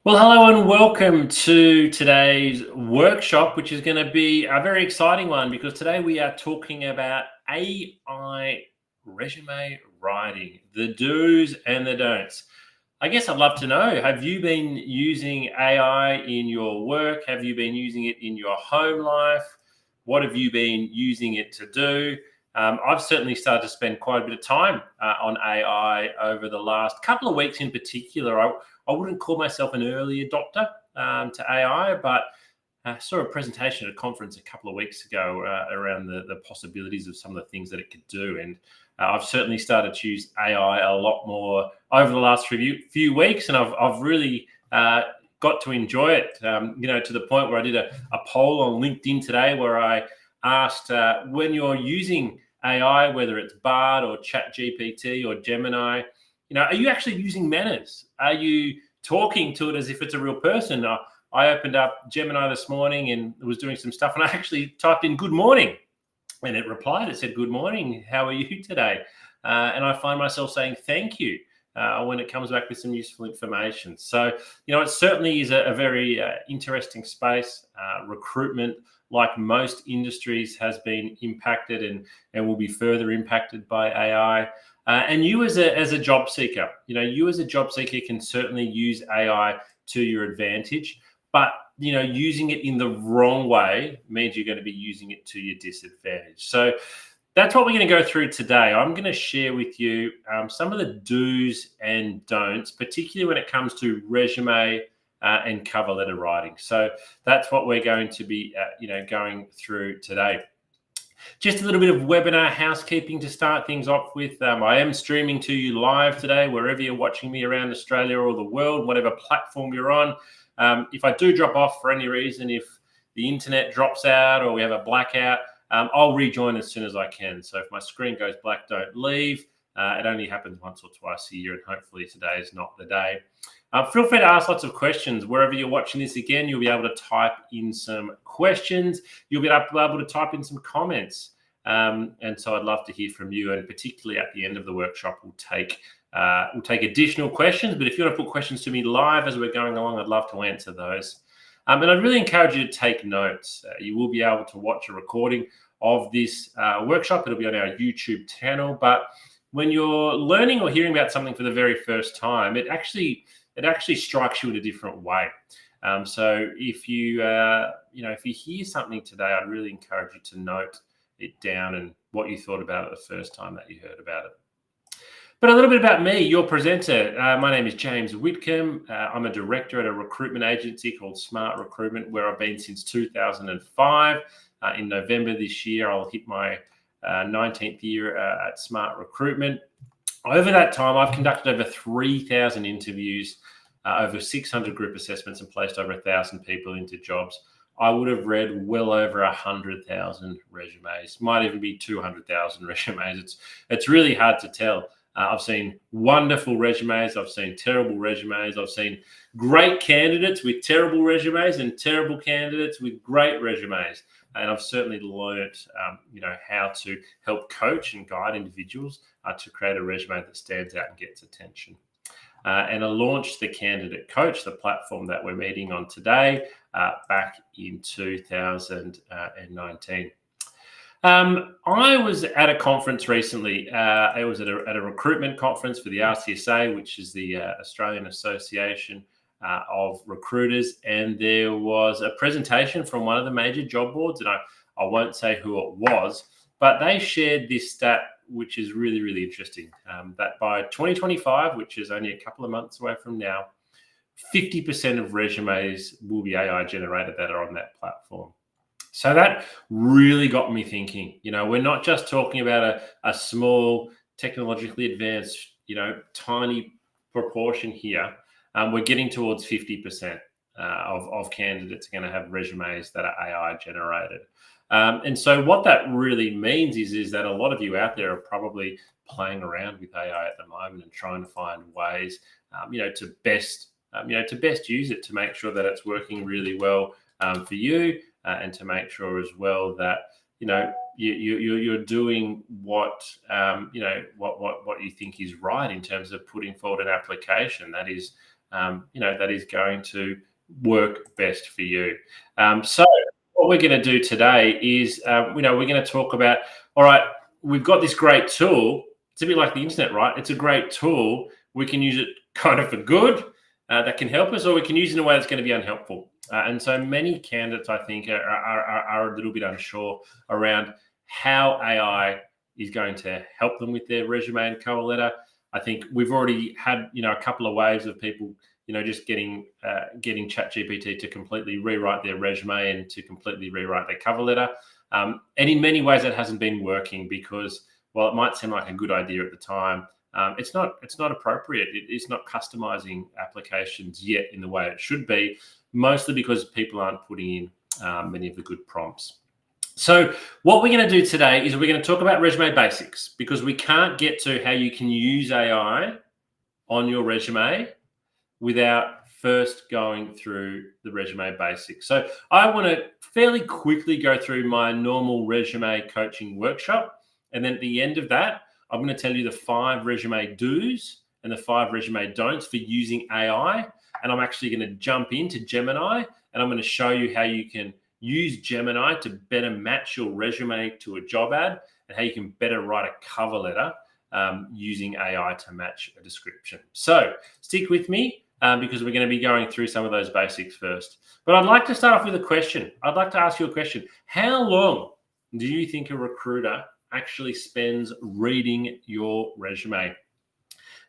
Well, hello and welcome to today's workshop, which is going to be a very exciting one because today we are talking about AI resume writing, the do's and the don'ts. I guess I'd love to know, have you been using AI in your work? Have you been using it in your home life? What have you been using it to do? I've certainly started to spend quite a bit of time on AI over the last couple of weeks in particular. I wouldn't call myself an early adopter to AI, but I saw a presentation at a conference a couple of weeks ago around the possibilities of some of the things that it could do. And I've certainly started to use AI a lot more over the last few weeks, and I've really got to enjoy it, to the point where I did a poll on LinkedIn today where I asked when you're using AI, whether it's Bard or ChatGPT or Gemini, are you actually using manners? Are you talking to it as if it's a real person? I opened up Gemini this morning and was doing some stuff, and I actually typed in "good morning," and it replied. It said, "Good morning. How are you today?" And I find myself saying "thank you" when it comes back with some useful information. So, it certainly is a very interesting space. Recruitment, like most industries, has been impacted and will be further impacted by AI. And you as a job seeker, can certainly use AI to your advantage, but using it in the wrong way means you're going to be using it to your disadvantage. So that's what we're going to go through today. I'm going to share with you some of the do's and don'ts, particularly when it comes to resume and cover letter writing. So that's what we're going to be, going through today. Just a little bit of webinar housekeeping to start things off with. I am streaming to you live today, wherever you're watching me around Australia or the world, whatever platform you're on. If I do drop off for any reason, if the internet drops out or we have a blackout, I'll rejoin as soon as I can. So if my screen goes black, don't leave. It only happens once or twice a year, and hopefully today is not the day. Feel free to ask lots of questions. Wherever you're watching this again, you'll be able to type in some questions. You'll be able to type in some comments. And so I'd love to hear from you. And particularly at the end of the workshop, we'll take additional questions. But if you want to put questions to me live as we're going along, I'd love to answer those. And I'd really encourage you to take notes. You will be able to watch a recording of this workshop. It'll be on our YouTube channel. But when you're learning or hearing about something for the very first time, it actually strikes you in a different way. So if you hear something today, I'd really encourage you to note it down and what you thought about it the first time that you heard about it. But a little bit about me, your presenter. My name is James Whitcomb. I'm a director at a recruitment agency called Smart Recruitment, where I've been since 2005. In November this year, I'll hit my 19th year at Smart Recruitment. Over that time, I've conducted over 3,000 interviews, over 600 group assessments, and placed over 1,000 people into jobs. I would have read well over 100,000 resumes, might even be 200,000 resumes. It's really hard to tell. I've seen wonderful resumes. I've seen terrible resumes. I've seen great candidates with terrible resumes and terrible candidates with great resumes. And I've certainly learned, how to help coach and guide individuals to create a resume that stands out and gets attention. And I launched the Candidate Coach, the platform that we're meeting on today, back in 2019. I was at a conference recently. I was at a recruitment conference for the RCSA, which is the Australian Association of Recruiters, and there was a presentation from one of the major job boards, and I won't say who it was, but they shared this stat, which is really, really interesting, that by 2025, which is only a couple of months away from now, 50% of resumes will be AI generated that are on that platform. So that really got me thinking. We're not just talking about a small, technologically advanced, tiny proportion here. We're getting towards 50% of candidates are going to have resumes that are AI generated. And so what that really means is that a lot of you out there are probably playing around with AI at the moment and trying to find ways, to best use it, to make sure that it's working really well for you. And to make sure as well that you're doing what you think is right in terms of putting forward an application that is that is going to work best for you. So what we're going to do today is, we're going to talk about, all right, we've got this great tool. It's a bit like the internet, right? It's a great tool. We can use it kind of for good, that can help us, or we can use it in a way that's going to be unhelpful. And so many candidates, I think, are a little bit unsure around how AI is going to help them with their resume and cover letter. I think we've already had, a couple of waves of people, just getting ChatGPT to completely rewrite their resume and to completely rewrite their cover letter. And in many ways, that hasn't been working because, while it might seem like a good idea at the time, it's not appropriate. It's not customizing applications yet in the way it should be, mostly because people aren't putting in many of the good prompts. So what we're going to do today is we're going to talk about resume basics, because we can't get to how you can use AI on your resume without first going through the resume basics. So I want to fairly quickly go through my normal resume coaching workshop. And then at the end of that, I'm going to tell you the 5 resume do's and the 5 resume don'ts for using AI. And I'm actually going to jump into Gemini, and I'm going to show you how you can use Gemini to better match your resume to a job ad, and how you can better write a cover letter using AI to match a description. So stick with me, because we're going to be going through some of those basics first. But I'd like to start off with a question. I'd like to ask you a question. How long do you think a recruiter actually spends reading your resume?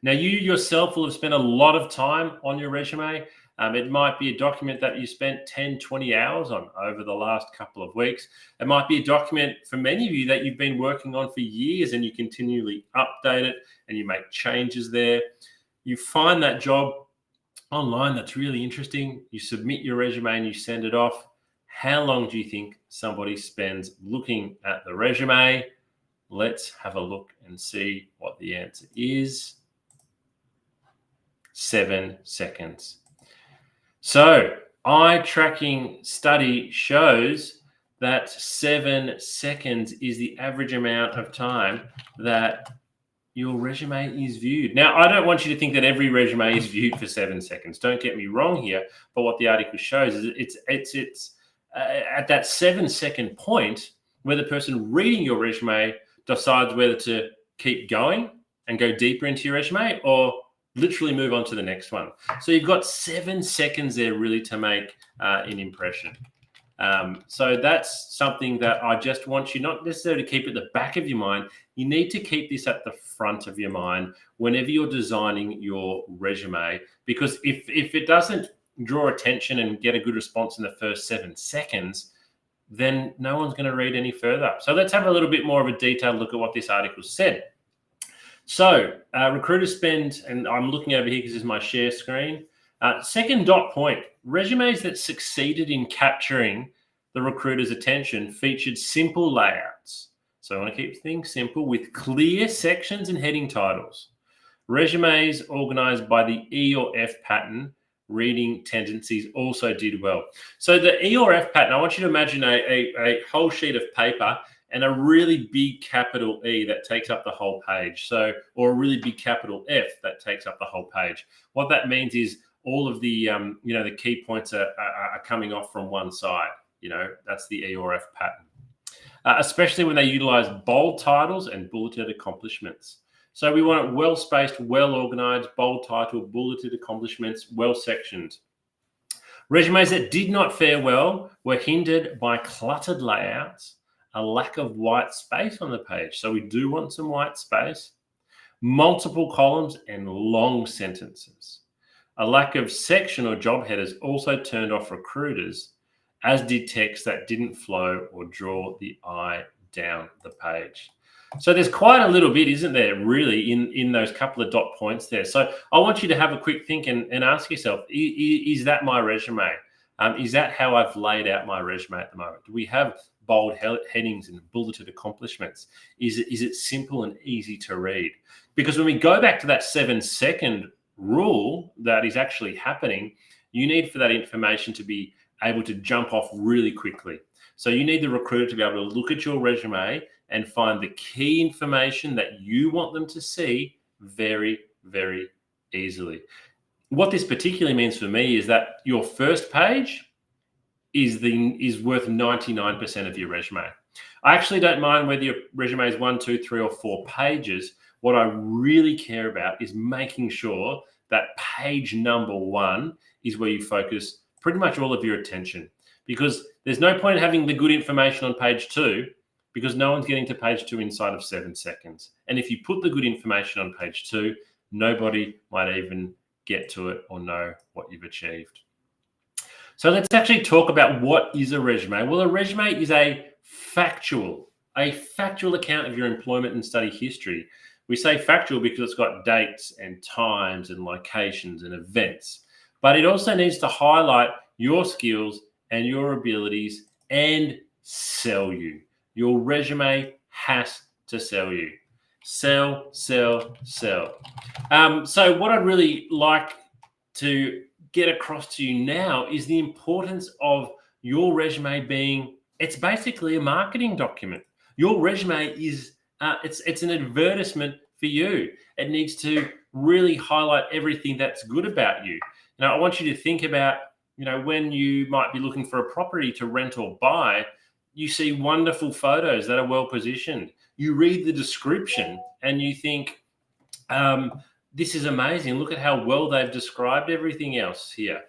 Now, you yourself will have spent a lot of time on your resume. It might be a document that you spent 10, 20 hours on over the last couple of weeks. It might be a document for many of you that you've been working on for years, and you continually update it and you make changes there. You find that job online that's really interesting. You submit your resume and you send it off. How long do you think somebody spends looking at the resume? Let's have a look and see what the answer is. 7 seconds. So eye tracking study shows that 7 seconds is the average amount of time that your resume is viewed. Now, I don't want you to think that every resume is viewed for 7 seconds. Don't get me wrong here. But what the article shows is it's at that 7-second point where the person reading your resume decides whether to keep going and go deeper into your resume, or literally move on to the next one. So you've got 7 seconds there really to make an impression. So that's something that I just want you not necessarily to keep at the back of your mind. You need to keep this at the front of your mind whenever you're designing your resume, because if it doesn't draw attention and get a good response in the first 7 seconds, then no one's going to read any further. So let's have a little bit more of a detailed look at what this article said. So recruiters spend, and I'm looking over here because this is my share screen. Second dot point, resumes that succeeded in capturing the recruiter's attention featured simple layouts. So I want to keep things simple with clear sections and heading titles. Resumes organized by the E or F pattern reading tendencies also did well. So the E or F pattern, I want you to imagine a whole sheet of paper and a really big capital E that takes up the whole page. So, or a really big capital F that takes up the whole page. What that means is all of the, the key points are coming off from one side. That's the E or F pattern. Especially when they utilize bold titles and bulleted accomplishments. So we want it well spaced, well organized, bold title, bulleted accomplishments, well sectioned. Resumes that did not fare well were hindered by cluttered layouts, a lack of white space on the page. So we do want some white space, multiple columns and long sentences. A lack of section or job headers also turned off recruiters, as did text that didn't flow or draw the eye down the page. So there's quite a little bit, isn't there, really, in those couple of dot points there. So I want you to have a quick think and ask yourself, is that my resume? Is that how I've laid out my resume at the moment? Do we have bold headings and bulleted accomplishments? Is it simple and easy to read? Because when we go back to that 7-second rule that is actually happening, you need for that information to be able to jump off really quickly. So you need the recruiter to be able to look at your resume and find the key information that you want them to see very, very easily. what this particularly means for me is that your first page is worth 99% of your resume. I actually don't mind whether your resume is 1, 2, 3, or 4 pages. What I really care about is making sure that page number 1 is where you focus pretty much all of your attention, because there's no point in having the good information on page 2 because no one's getting to page 2 inside of 7 seconds. And if you put the good information on page 2, nobody might even get to it or know what you've achieved. So let's actually talk about what is a resume. Well, a resume is a factual account of your employment and study history. We say factual because it's got dates and times and locations and events, but it also needs to highlight your skills and your abilities and sell you. Your resume has to sell you. Sell, sell, sell. So what I'd really like to get across to you now is the importance of your resume being, it's basically a marketing document. Your resume is, it's an advertisement for you. It needs to really highlight everything that's good about you. Now, I want you to think about, when you might be looking for a property to rent or buy, you see wonderful photos that are well positioned. You read the description and you think, this is amazing. Look at how well they've described everything else here.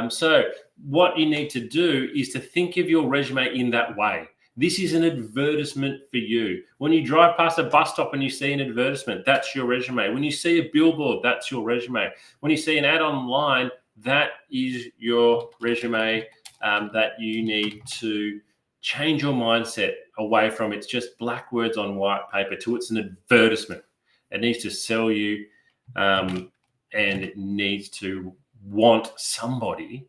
So what you need to do is to think of your resume in that way. This is an advertisement for you. When you drive past a bus stop and you see an advertisement, that's your resume. When you see a billboard, that's your resume. When you see an ad online, that is your resume that you need to change your mindset away from it's just black words on white paper to it's an advertisement. It needs to sell you. And it needs to want somebody,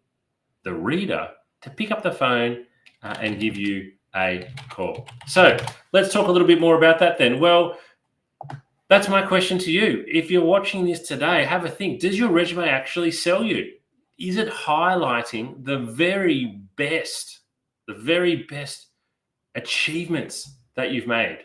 the reader, to pick up the phone and give you a call. So let's talk a little bit more about that then. Well, that's my question to you. If you're watching this today, have a think. Does your resume actually sell you? Is it highlighting the very best achievements that you've made?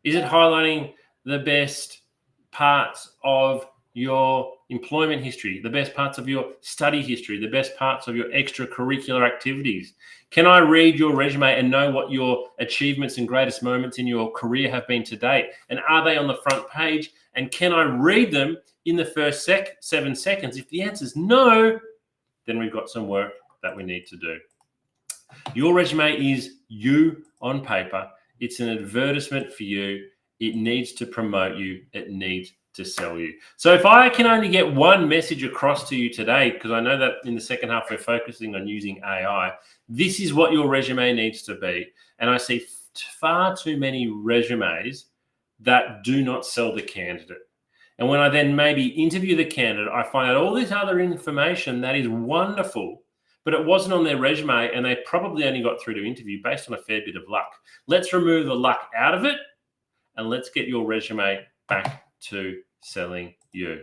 Is it highlighting the best parts of your employment history, the best parts of your study history, the best parts of your extracurricular activities? Can I read your resume and know what your achievements and greatest moments in your career have been to date? And are they on the front page? And can I read them in the first 7 seconds? If the answer is no, then we've got some work that we need to do. Your resume is you on paper. It's an advertisement for you. It needs to promote you. It needs to sell you. So if I can only get one message across to you today, because I know that in the second half we're focusing on using AI, this is what your resume needs to be. And I see far too many resumes that do not sell the candidate. And when I then maybe interview the candidate, I find out all this other information that is wonderful, but it wasn't on their resume and they probably only got through to interview based on a fair bit of luck. Let's remove the luck out of it and let's get your resume back to selling you.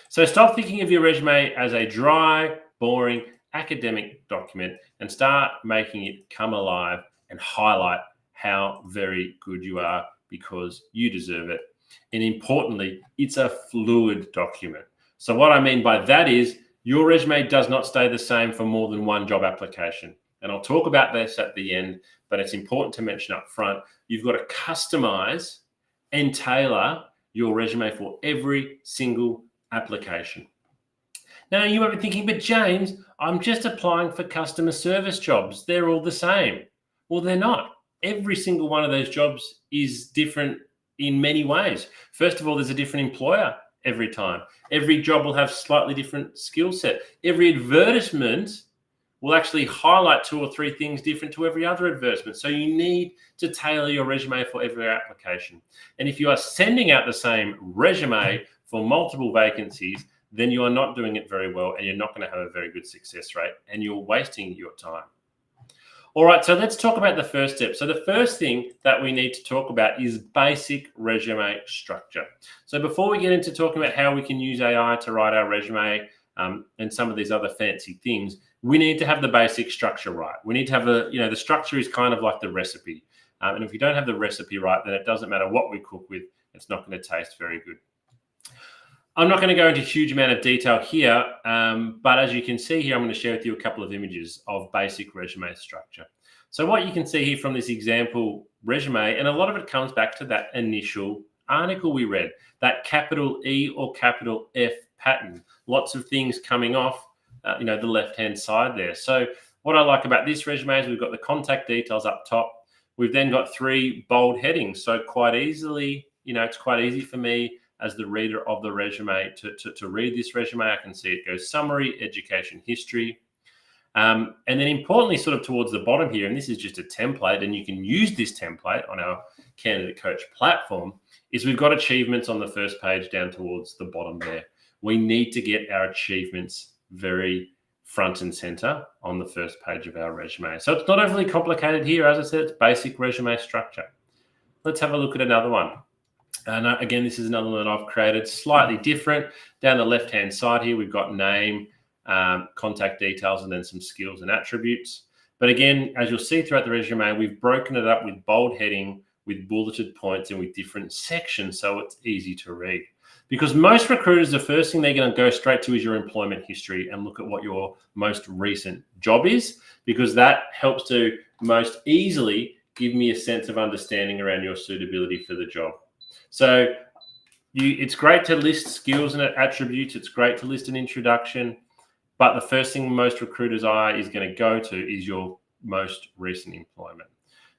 So stop thinking of your resume as a dry, boring, academic document and start making it come alive and highlight how very good you are because you deserve it. And importantly, it's a fluid document. So what I mean by that is your resume does not stay the same for more than one job application. And I'll talk about this at the end, but it's important to mention up front, you've got to customize and tailor your resume for every single application. Now, you might be thinking, but James, I'm just applying for customer service jobs. They're all the same. Well, they're not. Every single one of those jobs is different in many ways. First of all, there's a different employer every time. Every job will have slightly different skill set. Every advertisement will actually highlight 2 or 3 things different to every other advertisement. So you need to tailor your resume for every application. And if you are sending out the same resume for multiple vacancies, then you are not doing it very well and you're not going to have a very good success rate and you're wasting your time. All right, so let's talk about the first step. So the first thing that we need to talk about is basic resume structure. So before we get into talking about how we can use AI to write our resume and some of these other fancy things, we need to have the basic structure right. We need to have the structure is kind of like the recipe. And if you don't have the recipe right, then it doesn't matter what we cook with, it's not going to taste very good. I'm not going to go into a huge amount of detail here, but as you can see here, I'm going to share with you a couple of images of basic resume structure. So what you can see here from this example resume, and a lot of it comes back to that initial article we read, that capital E or capital F pattern. Lots of things coming off, the left-hand side there. So what I like about this resume is we've got the contact details up top. We've then got 3 bold headings. So quite easily, it's quite easy for me as the reader of the resume to read this resume. I can see it goes summary, education history. And then importantly, sort of towards the bottom here, and this is just a template, and you can use this template on our Candidate Coach platform, is we've got achievements on the first page down towards the bottom there. We need to get our achievements very front and center on the first page of our resume. So it's not overly complicated here. As I said, it's basic resume structure. Let's have a look at another one. And again, this is another one that I've created, slightly different. Down the left-hand side here, we've got name, contact details, and then some skills and attributes. But again, as you'll see throughout the resume, we've broken it up with bold heading, with bulleted points, and with different sections, so it's easy to read. Because most recruiters, the first thing they're going to go straight to is your employment history and look at what your most recent job is, because that helps to most easily give me a sense of understanding around your suitability for the job. So it's great to list skills and attributes. It's great to list an introduction. But the first thing most recruiters' eye is going to go to is your most recent employment.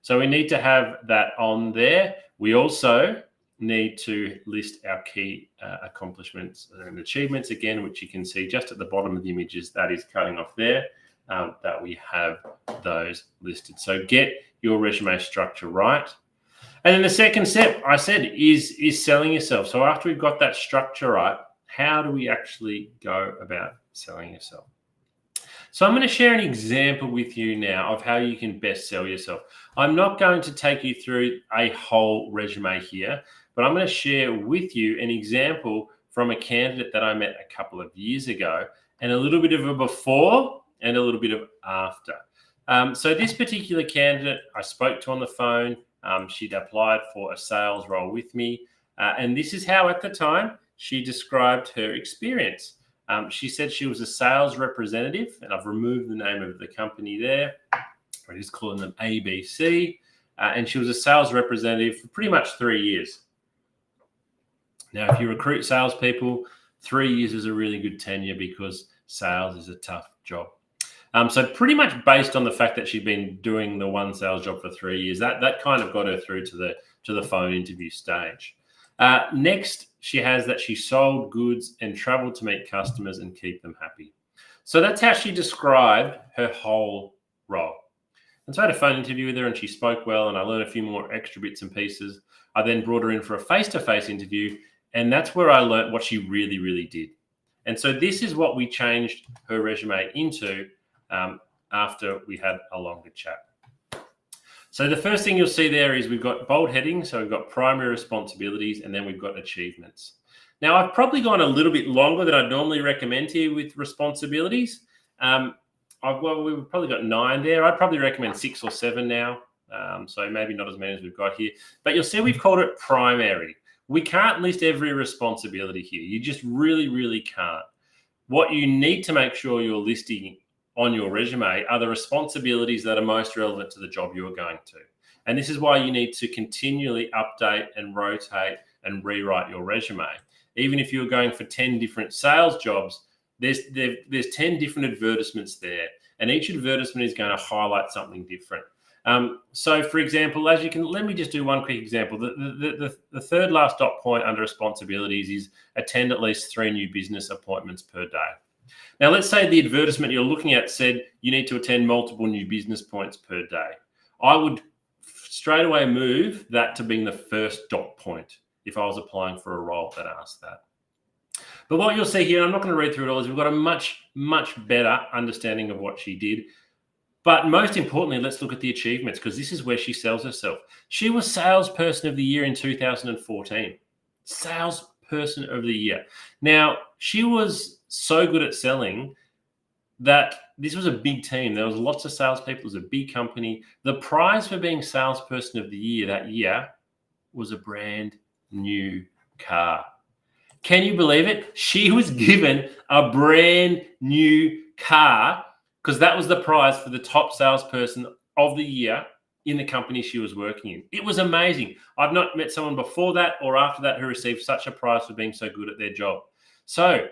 So we need to have that on there. We also need to list our key accomplishments and achievements again, which you can see just at the bottom of the images that is cutting off there, that we have those listed. So get your resume structure right. And then the second step, I said, is selling yourself. So after we've got that structure right, how do we actually go about selling yourself? So I'm going to share an example with you now of how you can best sell yourself. I'm not going to take you through a whole resume here, but I'm going to share with you an example from a candidate that I met a couple of years ago, and a little bit of a before and a little bit of after. So this particular candidate I spoke to on the phone. She'd applied for a sales role with me. And this is how, at the time, she described her experience. She said she was a sales representative, and I've removed the name of the company there. We're just calling them ABC. And she was a sales representative for pretty much 3 years. Now, if you recruit salespeople, 3 years is a really good tenure because sales is a tough job. So pretty much based on the fact that she'd been doing the one sales job for 3 years, that kind of got her through to the phone interview stage. Next, she has that she sold goods and traveled to meet customers and keep them happy. So that's how she described her whole role. And so I had a phone interview with her, and she spoke well, and I learned a few more extra bits and pieces. I then brought her in for a face-to-face interview, and that's where I learned what she really, really did. And so this is what we changed her resume into after we had a longer chat. So the first thing you'll see there is we've got bold headings. So we've got primary responsibilities, and then we've got achievements. Now, I've probably gone a little bit longer than I'd normally recommend here with responsibilities. We've probably got 9 there. I'd probably recommend 6 or 7 now. So maybe not as many as we've got here. But you'll see we've called it primary. We can't list every responsibility here. You just really, really can't. What you need to make sure you're listing on your resume are the responsibilities that are most relevant to the job you are going to. And this is why you need to continually update and rotate and rewrite your resume. Even if you're going for 10 different sales jobs, there's 10 different advertisements there, and each advertisement is going to highlight something different. So for example, let me just do one quick example. The third last dot point under responsibilities is attend at least 3 new business appointments per day. Now, let's say the advertisement you're looking at said you need to attend multiple new business points per day. I would straight away move that to being the first dot point if I was applying for a role that asked that. But what you'll see here, I'm not going to read through it all, is we've got a much, much better understanding of what she did. But most importantly, let's look at the achievements, because this is where she sells herself. She was Salesperson of the Year in 2014. Salesperson of the Year. Now, she was so good at selling that this was a big team. There was lots of salespeople. It was a big company. The prize for being Salesperson of the Year that year was a brand new car. Can you believe it? She was given a brand new car because that was the prize for the top salesperson of the year in the company she was working in. It was amazing. I've not met someone before that or after that who received such a prize for being so good at their job. So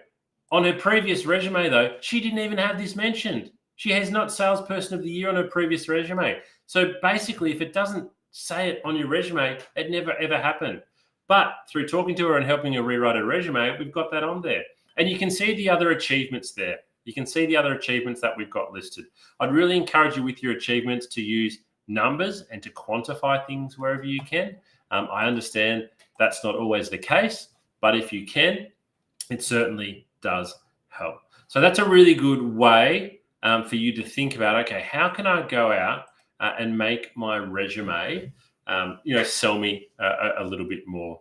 on her previous resume, though, she didn't even have this mentioned. She has not salesperson of the year on her previous resume. So basically, if it doesn't say it on your resume, it never ever happened. But through talking to her and helping her rewrite her resume, we've got that on there. And you can see the other achievements there. You can see the other achievements that we've got listed. I'd really encourage you with your achievements to use numbers and to quantify things wherever you can. I understand that's not always the case, but if you can, it certainly does help. So that's a really good way for you to think about, okay, how can I go out and make my resume sell me a little bit more.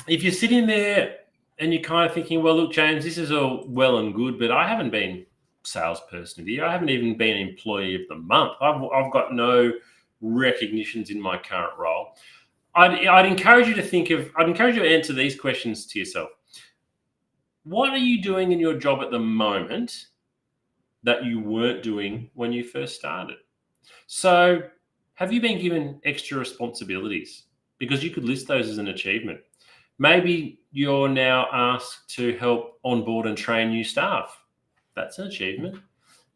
If you're sitting there and you're kind of thinking, well, look, James, this is all well and good, but I haven't been salesperson of the year. I haven't even been employee of the month. I've got no recognitions in my current role. I'd encourage you to answer these questions to yourself. What are you doing in your job at the moment that you weren't doing when you first started? So, have you been given extra responsibilities? Because you could list those as an achievement. Maybe you're now asked to help onboard and train new staff. That's an achievement.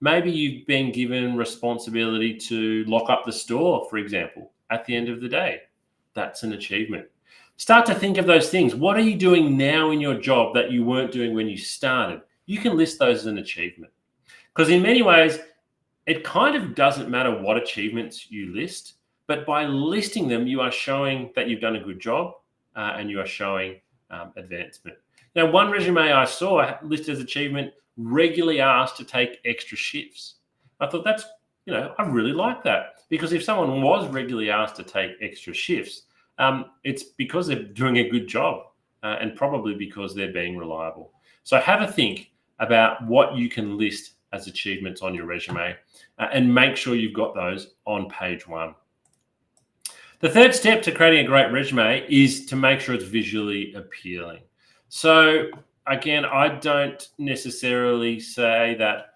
Maybe you've been given responsibility to lock up the store, for example, at the end of the day. That's an achievement. Start to think of those things. What are you doing now in your job that you weren't doing when you started? You can list those as an achievement. Because in many ways, it kind of doesn't matter what achievements you list, but by listing them, you are showing that you've done a good job and you are showing advancement. Now, one resume I saw listed as achievement, regularly asked to take extra shifts. I thought I really like that, because if someone was regularly asked to take extra shifts, it's because they're doing a good job and probably because they're being reliable. So have a think about what you can list as achievements on your resume and make sure you've got those on page 1. The third step to creating a great resume is to make sure it's visually appealing. So again, I don't necessarily say that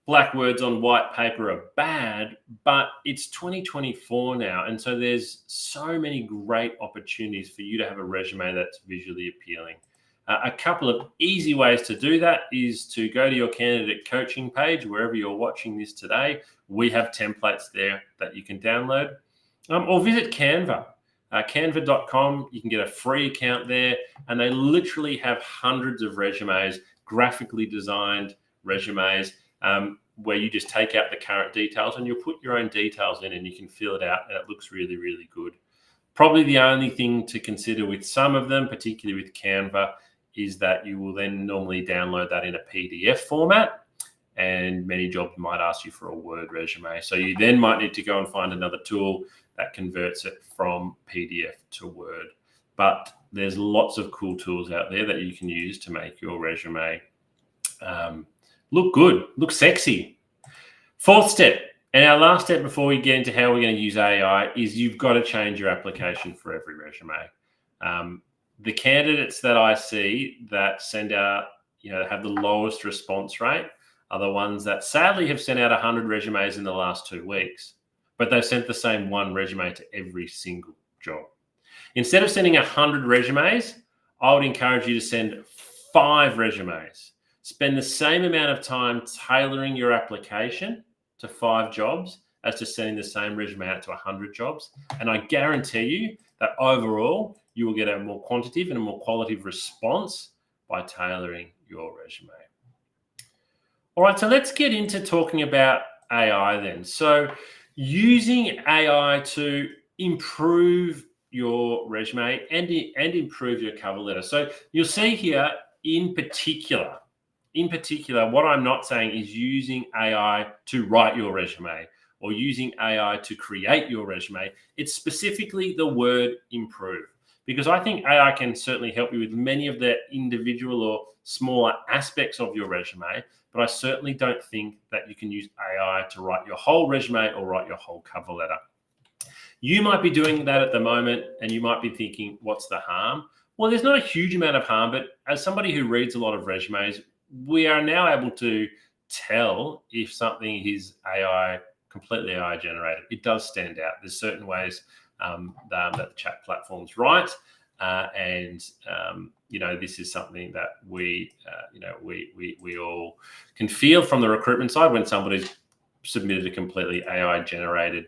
black words on white paper are bad, but it's 2024 now. And so there's so many great opportunities for you to have a resume that's visually appealing. A couple of easy ways to do that is to go to your candidate coaching page, wherever you're watching this today. We have templates there that you can download, or visit Canva. Canva.com, you can get a free account there, and they literally have hundreds of resumes, graphically designed resumes, where you just take out the current details and you'll put your own details in and you can fill it out, and it looks really, really good. Probably the only thing to consider with some of them, particularly with Canva, is that you will then normally download that in a PDF format, and many jobs might ask you for a Word resume. So you then might need to go and find another tool that converts it from PDF to Word. But there's lots of cool tools out there that you can use to make your resume look good, look sexy. Fourth step, and our last step before we get into how we're going to use AI, is you've got to change your application for every resume. The candidates that I see that send out, have the lowest response rate are the ones that sadly have sent out 100 resumes in the last 2 weeks, but they've sent the same one resume to every single job. Instead of sending 100 resumes, I would encourage you to send 5 resumes. Spend the same amount of time tailoring your application to 5 jobs as to sending the same resume out to 100 jobs. And I guarantee you that overall, you will get a more quantitative and a more qualitative response by tailoring your resume. All right, so let's get into talking about AI then. So using AI to improve your resume and improve your cover letter. So you'll see here in particular, what I'm not saying is using AI to write your resume or using AI to create your resume. It's specifically the word improve, because I think AI can certainly help you with many of the individual or smaller aspects of your resume, but I certainly don't think that you can use AI to write your whole resume or write your whole cover letter. You might be doing that at the moment and you might be thinking, what's the harm? Well, there's not a huge amount of harm, but as somebody who reads a lot of resumes, we are now able to tell if something is completely AI generated. It does stand out. There's certain ways that the chat platforms write, and this is something that we all can feel from the recruitment side when somebody's submitted a completely AI generated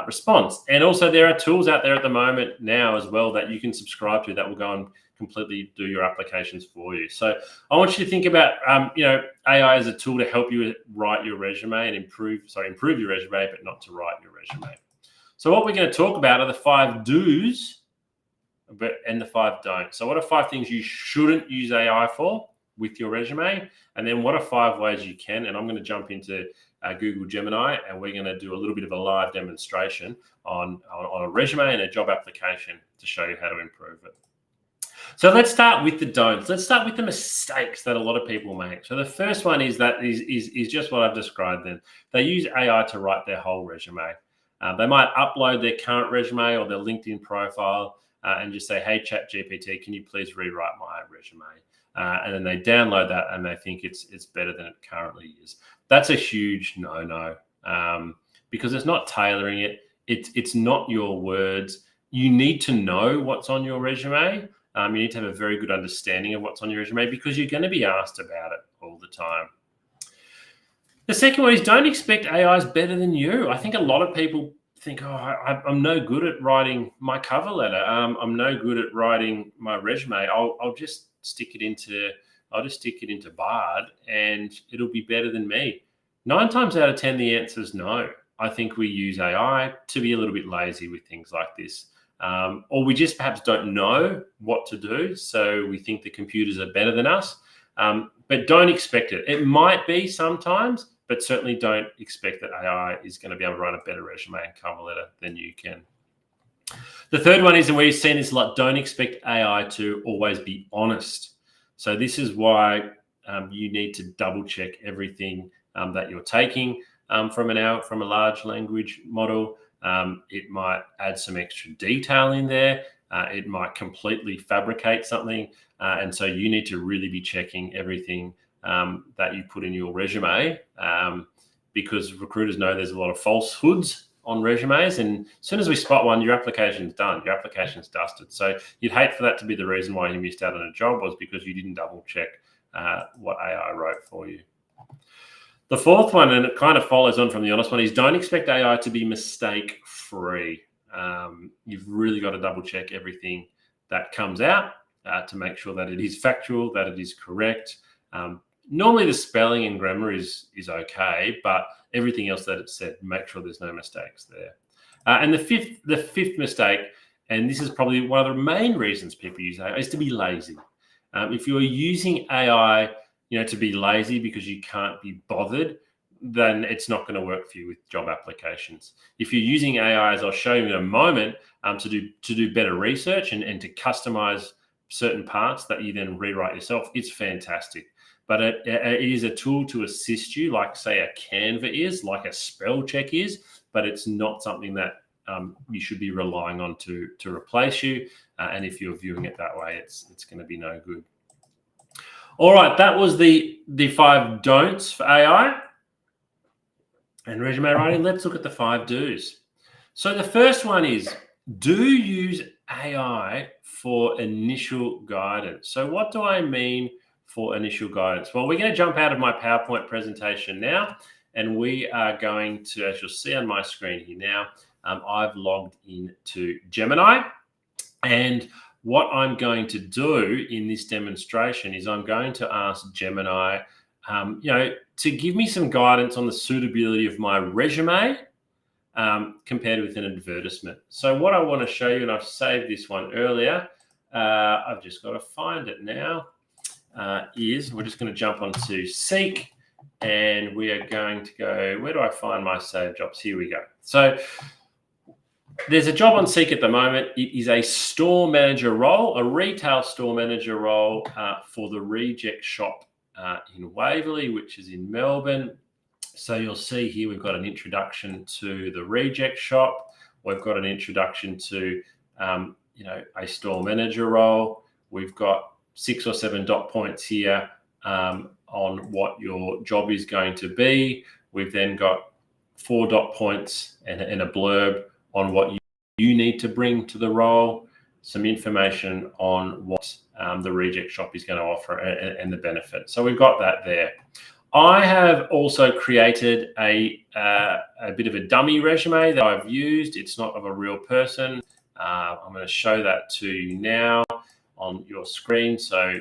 response. And also there are tools out there at the moment now as well that you can subscribe to that will go and completely do your applications for you. So I want you to think about AI as a tool to help you write your resume and improve your resume, but not to write your resume. So what we're going to talk about are the 5 do's and the 5 don'ts. So what are 5 things you shouldn't use AI for with your resume? And then what are 5 ways you can? And I'm going to jump into Google Gemini, and we're going to do a little bit of a live demonstration on a resume and a job application to show you how to improve it. So let's start with the don'ts. Let's start with the mistakes that a lot of people make. So the first one is just what I've described then. They use AI to write their whole resume. They might upload their current resume or their LinkedIn profile and just say, hey, ChatGPT, can you please rewrite my resume? And then they download that and they think it's better than it currently is. That's a huge no-no because it's not tailoring it. It's not your words. You need to know what's on your resume. You need to have a very good understanding of what's on your resume because you're going to be asked about it all the time. The second one is don't expect AI is better than you. I think a lot of people think, I'm no good at writing my cover letter. I'm no good at writing my resume. I'll just stick it into Bard and it'll be better than me. 9 times out of 10, the answer is no. I think we use AI to be a little bit lazy with things like this. Or we just perhaps don't know what to do. So we think the computers are better than us, but don't expect it. It might be sometimes, but certainly don't expect that AI is going to be able to write a better resume and cover letter than you can. The third one is, and we've seen this a lot, don't expect AI to always be honest. So this is why you need to double check everything that you're taking from a large language model. It might add some extra detail in there. It might completely fabricate something. And so you need to really be checking everything that you put in your resume because recruiters know there's a lot of falsehoods on resumes. And as soon as we spot one, your application's done. Your application's dusted. So you'd hate for that to be the reason why you missed out on a job was because you didn't double check what AI wrote for you. The fourth one, and it kind of follows on from the honest one, is don't expect AI to be mistake-free. You've really got to double check everything that comes out to make sure that it is factual, that it is correct. Normally the spelling and grammar is okay, but everything else that it said, make sure there's no mistakes there. And the fifth mistake, and this is probably one of the main reasons people use AI, is to be lazy. If you're using AI to be lazy because you can't be bothered, then it's not going to work for you with job applications. If you're using AI, as I'll show you in a moment, to do better research and to customize certain parts that you then rewrite yourself, it's fantastic. But it is a tool to assist you, like say a Canva is, like a spell check is, but it's not something that you should be relying on to replace you. And if you're viewing it that way, it's going to be no good. All right, that was the 5 don'ts for AI and resume writing. Let's look at the 5 do's. So the first one is, do use AI for initial guidance. So what do I mean for initial guidance? Well, we're going to jump out of my PowerPoint presentation now, and we are going to, as you'll see on my screen here now, I've logged into Gemini, and what I'm going to do in this demonstration is I'm going to ask Gemini, to give me some guidance on the suitability of my resume compared with an advertisement. So what I want to show you, and I've saved this one earlier, I've just got to find it now, is we're just going to jump onto Seek, and we are going to go, where do I find my saved jobs? Here we go. So there's a job on Seek at the moment. It is a store manager role, a retail store manager role for the Reject Shop in Waverley, which is in Melbourne. So you'll see here we've got an introduction to the Reject Shop. We've got an introduction to, a store manager role. We've got 6 or 7 dot points here on what your job is going to be. We've then got 4 dot points and a blurb on what you need to bring to the role, some information on what the Reject Shop is going to offer and the benefit. So we've got that there. I have also created a bit of a dummy resume that I've used. It's not of a real person. I'm going to show that to you now on your screen. So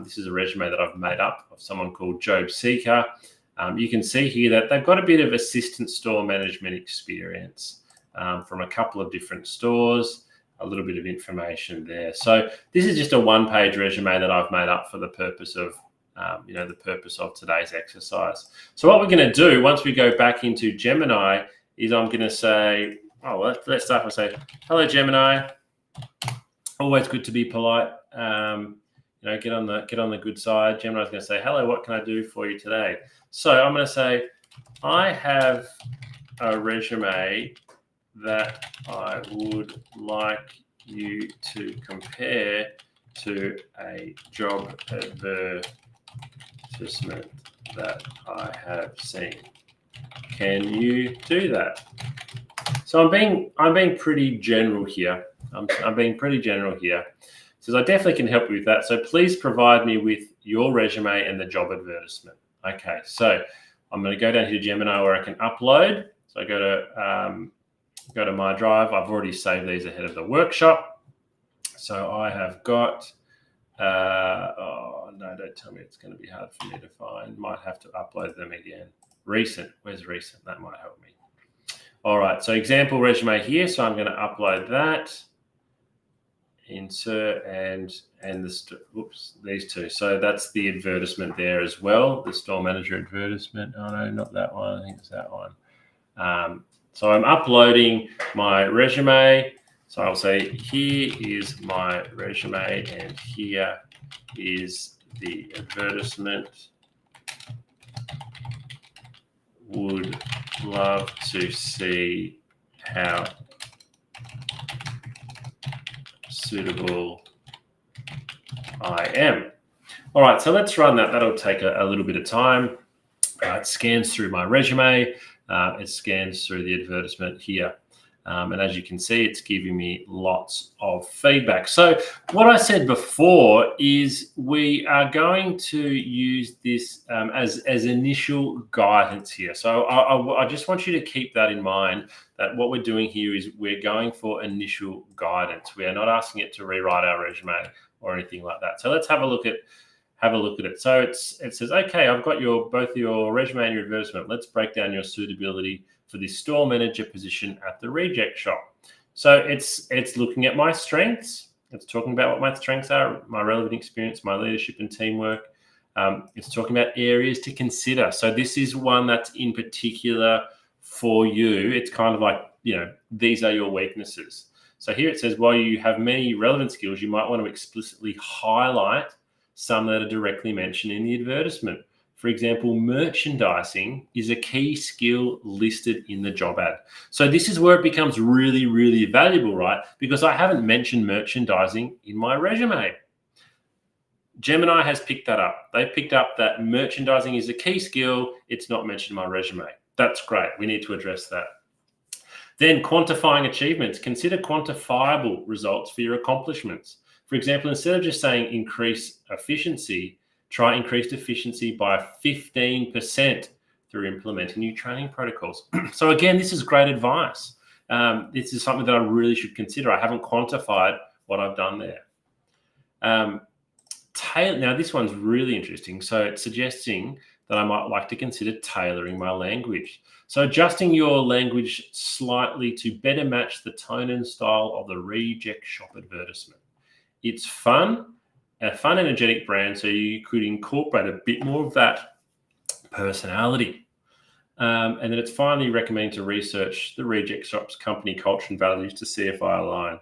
this is a resume that I've made up of someone called Job Seeker. You can see here that they've got a bit of assistant store management experience from a couple of different stores, a little bit of information there. So this is just a one-page resume that I've made up for the purpose of the purpose of today's exercise. So what we're going to do once we go back into Gemini is I'm going to say, let's start by saying, hello, Gemini. Always good to be polite. Get on the good side. Gemini's going to say, hello, what can I do for you today? So I'm going to say, I have a resume that I would like you to compare to a job advertisement that I have seen. Can you do that? So I'm being pretty general here. I'm being pretty general here. Says I definitely can help you with that. So please provide me with your resume and the job advertisement. Okay, so I'm going to go down here to Gemini where I can upload. So I go to my drive. I've already saved these ahead of the workshop. So I have got. No, don't tell me it's going to be hard for me to find. Might have to upload them again. Recent. Where's recent? That might help me. All right. So example resume here. So I'm going to upload that. Insert and these two. So that's the advertisement there as well. The store manager advertisement. Oh no, not that one. I think it's that one. So I'm uploading my resume. So I'll say, here is my resume and here is the advertisement. Would love to see how suitable I am. All right, so let's run that. That'll take a little bit of time. It scans through my resume. It scans through the advertisement here. And as you can see, it's giving me lots of feedback. So what I said before is we are going to use this as initial guidance here. So I just want you to keep that in mind, that what we're doing here is we're going for initial guidance. We are not asking it to rewrite our resume or anything like that. So let's have a look at it. So it says, okay, I've got both your resume and your advertisement. Let's break down your suitability for this store manager position at the Reject Shop. So it's looking at my strengths. It's talking about what my strengths are, my relevant experience, my leadership and teamwork. It's talking about areas to consider. So this is one that's in particular for you. It's kind of like, these are your weaknesses. So here it says, while you have many relevant skills, you might want to explicitly highlight some that are directly mentioned in the advertisement. For example, merchandising is a key skill listed in the job ad. So this is where it becomes really, really valuable, right? Because I haven't mentioned merchandising in my resume. Gemini has picked that up. They picked up that merchandising is a key skill. It's not mentioned in my resume. That's great. We need to address that. Then quantifying achievements. Consider quantifiable results for your accomplishments. For example, instead of just saying increase efficiency, try increased efficiency by 15% through implementing new training protocols. So again, this is great advice. This is something that I really should consider. I haven't quantified what I've done there. Now, this one's really interesting. So it's suggesting that I might like to consider tailoring my language. So adjusting your language slightly to better match the tone and style of the Reject Shop advertisement. It's fun, a fun, energetic brand, so you could incorporate a bit more of that personality. And then it's finally recommending to research the Reject Shop's company culture and values to see if I align.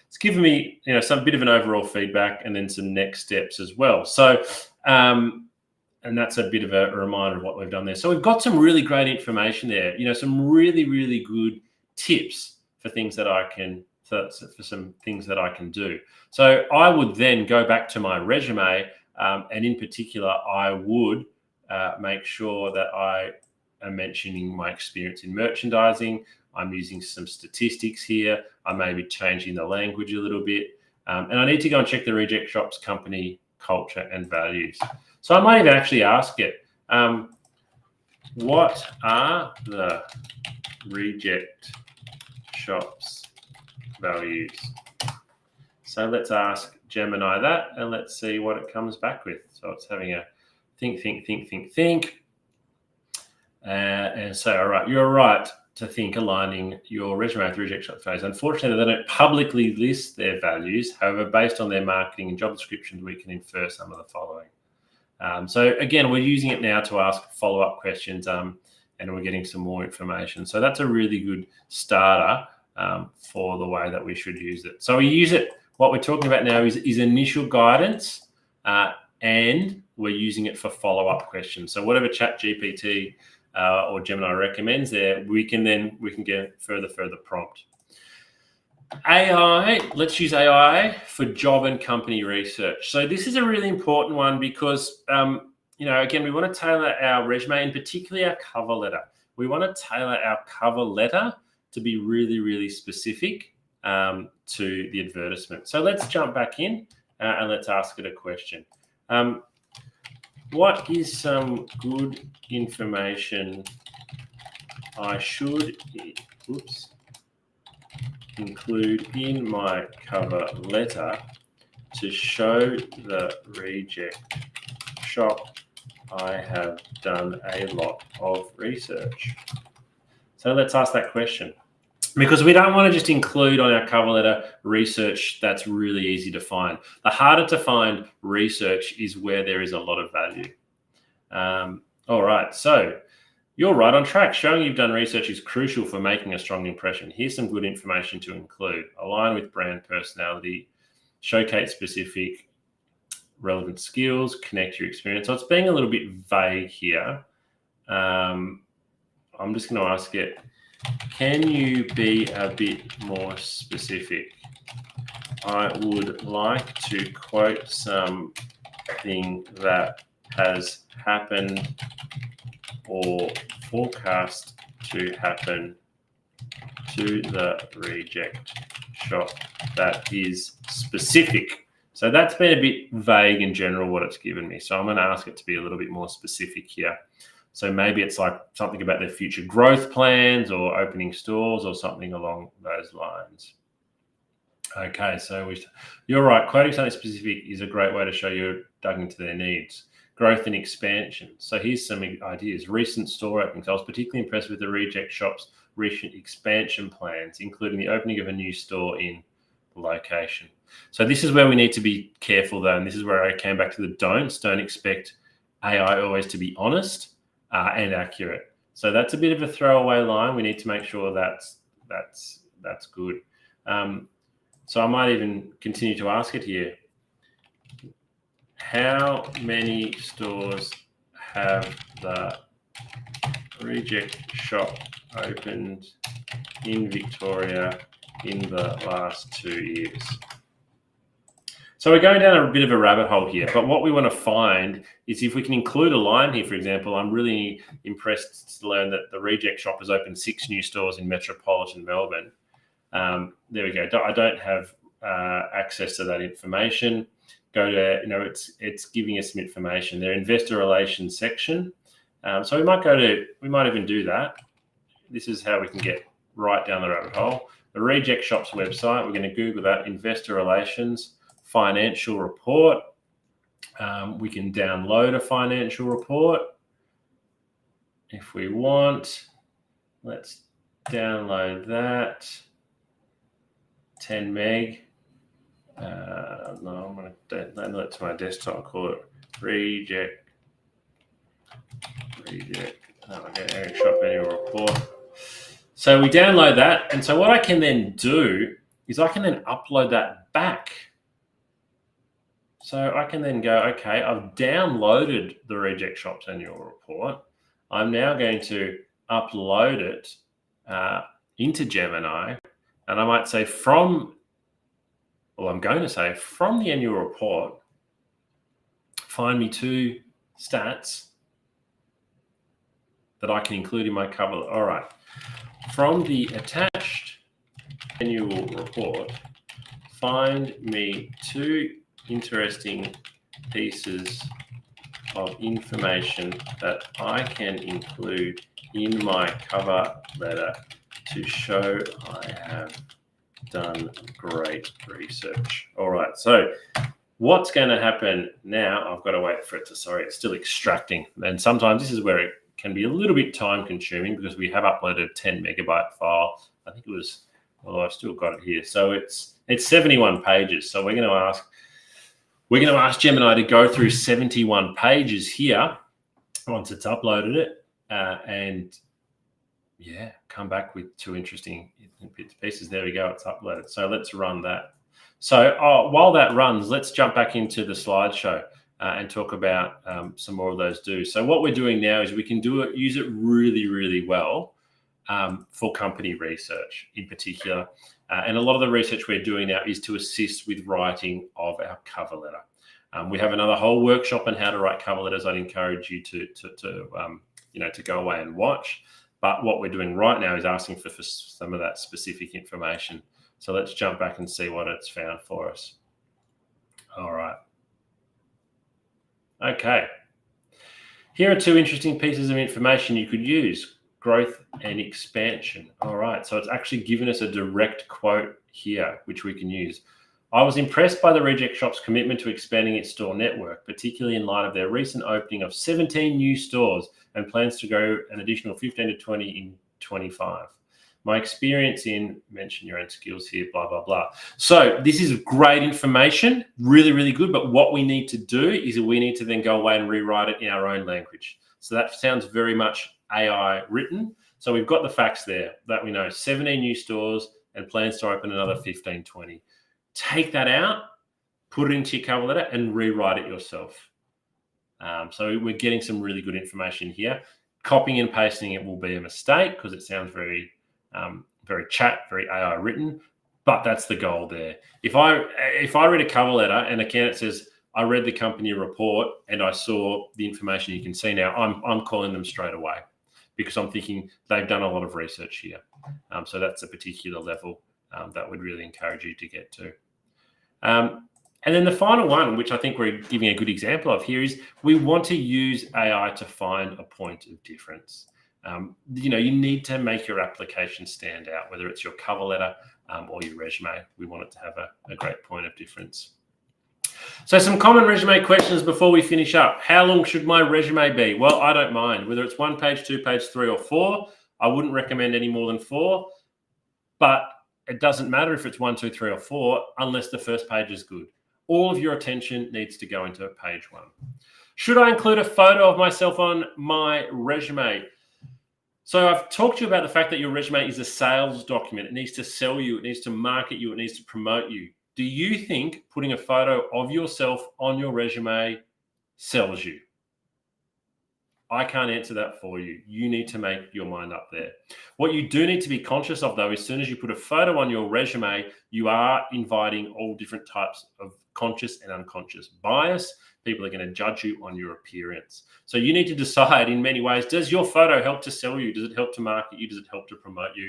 It's given me, some bit of an overall feedback and then some next steps as well. So, and that's a bit of a reminder of what we've done there. So we've got some really great information there, some really, really good tips for things that I can for some things that I can do. So I would then go back to my resume, and in particular, I would make sure that I am mentioning my experience in merchandising. I'm using some statistics here. I may be changing the language a little bit. And I need to go and check the Reject Shop's company culture and values. So I might even actually ask it, what are the Reject Shop's values? So let's ask Gemini that, and let's see what it comes back with. So it's having a think. And so, all right, you're right to think aligning your resume with Reject Shop's values. Unfortunately, they don't publicly list their values. However, based on their marketing and job descriptions, we can infer some of the following. So again, we're using it now to ask follow-up questions, and we're getting some more information. So that's a really good starter for the way that we should use it. So we use it. What we're talking about now is initial guidance, and we're using it for follow-up questions. So whatever ChatGPT or Gemini recommends there, we can get further prompt. AI, let's use AI for job and company research. So this is a really important one because, again, we want to tailor our resume and particularly our cover letter. We want to tailor our cover letter to be really, really specific to the advertisement. So let's jump back in and let's ask it a question. What is some good information I should include in my cover letter to show the Reject Shop I have done a lot of research? So let's ask that question, because we don't want to just include on our cover letter research that's really easy to find. The harder to find research is where there is a lot of value. All right, so you're right on track. Showing you've done research is crucial for making a strong impression. Here's some good information to include. Align with brand personality, showcase specific relevant skills, connect your experience. So it's being a little bit vague here. I'm just going to ask it, can you be a bit more specific? I would like to quote something that has happened or forecast to happen to the Reject Shop that is specific. So that's been a bit vague in general what it's given me. So I'm going to ask it to be a little bit more specific here. So maybe it's like something about their future growth plans or opening stores or something along those lines. Okay, so you're right. Quoting something specific is a great way to show you're dug into their needs. Growth and expansion. So here's some ideas. Recent store openings. I was particularly impressed with the Reject Shop's recent expansion plans, including the opening of a new store in the location. So this is where we need to be careful, though, and this is where I came back to the don'ts. Don't expect AI always to be honest and accurate. So that's a bit of a throwaway line. We need to make sure that's good. So I might even continue to ask it here. How many stores have the Reject Shop opened in Victoria in the last 2 years? So we're going down a bit of a rabbit hole here, but what we want to find is if we can include a line here. For example, I'm really impressed to learn that the Reject Shop has opened 6 new stores in metropolitan Melbourne. There we go. I don't have access to that information. Go to, it's giving us some information. Their investor relations section. So we might even do that. This is how we can get right down the rabbit hole. The Reject Shop's website, we're going to Google that, investor relations, financial report. We can download a financial report if we want. Let's download that. 10 meg. No, I'm going to download it to my desktop. I'll call it Reject. Reject Shop Annual Report. So we download that. And so what I can then do is I can then upload that back. So I can then go, okay, I've downloaded the Reject Shop's annual report. I'm now going to upload it into Gemini, And I might say I'm going to say from the annual report, find me 2 stats that I can include in my cover. All right. From the attached annual report, find me 2 interesting pieces of information that I can include in my cover letter to show I have done great research. All right, so what's going to happen now? I've got to wait for it to, sorry, it's still extracting. And sometimes this is where it can be a little bit time consuming because we have uploaded a 10 megabyte file. I think it was, well, I've still got it here. So it's 71 pages. So we're going to ask Gemini to go through 71 pages here once it's uploaded it, and yeah, come back with 2 interesting pieces. There we go, it's uploaded. So let's run that. So while that runs, let's jump back into the slideshow and talk about some more of those do's. So what we're doing now is we can use it really, really well for company research in particular. And a lot of the research we're doing now is to assist with writing of our cover letter. We have another whole workshop on how to write cover letters. I'd encourage you to go away and watch. But what we're doing right now is asking for some of that specific information. So let's jump back and see what it's found for us. All right. Okay. Here are 2 interesting pieces of information you could use: growth and expansion. All right. So it's actually given us a direct quote here, which we can use. I was impressed by the Reject Shop's commitment to expanding its store network, particularly in light of their recent opening of 17 new stores and plans to go an additional 15 to 20 in 25. My experience in, mention your own skills here, blah, blah, blah. So this is great information, really, really good. But what we need to do is we need to then go away and rewrite it in our own language. So that sounds very much AI written. So we've got the facts there that we know 17 new stores and plans to open another 15, 20. Take that out, put it into your cover letter and rewrite it yourself. So we're getting some really good information here. Copying and pasting it will be a mistake because it sounds very very AI written, but that's the goal there. If I read a cover letter and a candidate says, I read the company report and I saw the information you can see now, I'm calling them straight away because I'm thinking they've done a lot of research here. So that's a particular level that would really encourage you to get to. And then the final one, which I think we're giving a good example of here, is we want to use AI to find a point of difference. You need to make your application stand out, whether it's your cover letter or your resume. We want it to have a great point of difference. So some common resume questions before we finish up. How long should my resume be? Well, I don't mind. Whether it's 1 page, 2 page, 3 or 4, I wouldn't recommend any more than 4. But it doesn't matter if it's 1, 2, 3 or 4, unless the first page is good. All of your attention needs to go into page 1. Should I include a photo of myself on my resume? So I've talked to you about the fact that your resume is a sales document. It needs to sell you. It needs to market you. It needs to promote you. Do you think putting a photo of yourself on your resume sells you? I can't answer that for you. You need to make your mind up there. What you do need to be conscious of, though, as soon as you put a photo on your resume, you are inviting all different types of conscious and unconscious bias. People are going to judge you on your appearance. So you need to decide in many ways, does your photo help to sell you? Does it help to market you? Does it help to promote you?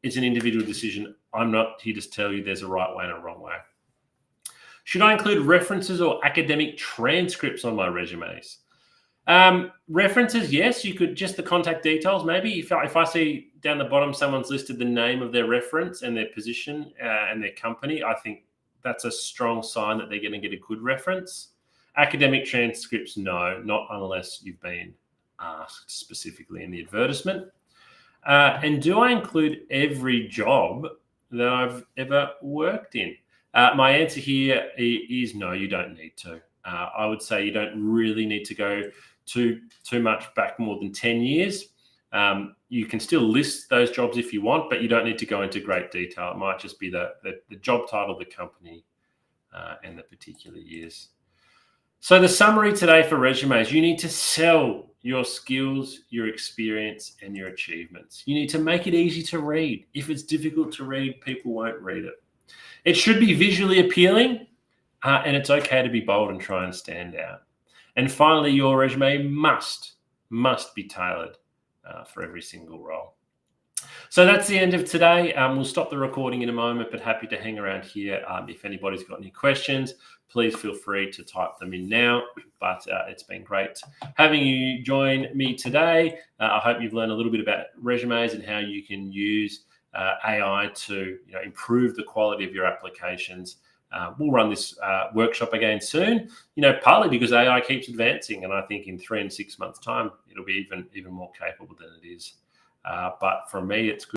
It's an individual decision. I'm not here to tell you there's a right way and a wrong way. Should I include references or academic transcripts on my resumes? References, yes. You could just the contact details. Maybe if I see down the bottom someone's listed the name of their reference and their position and their company, I think that's a strong sign that they're going to get a good reference. Academic transcripts, no, not unless you've been asked specifically in the advertisement. And do I include every job that I've ever worked in? My answer here is no, you don't need to. I would say you don't really need to go too much back more than 10 years. You can still list those jobs if you want, but you don't need to go into great detail. It might just be the job title, the company, and the particular years. So the summary today for resumes, you need to sell your skills, your experience, and your achievements. You need to make it easy to read. If it's difficult to read, people won't read it. It should be visually appealing, and it's okay to be bold and try and stand out. And finally, your resume must be tailored for every single role. So that's the end of today. We'll stop the recording in a moment, but happy to hang around here. If anybody's got any questions, please feel free to type them in now. But it's been great having you join me today. I hope you've learned a little bit about resumes and how you can use AI to improve the quality of your applications. We'll run this workshop again soon, partly because AI keeps advancing, and I think in 3 and 6 months' time, it'll be even more capable than it is. But for me, it's good.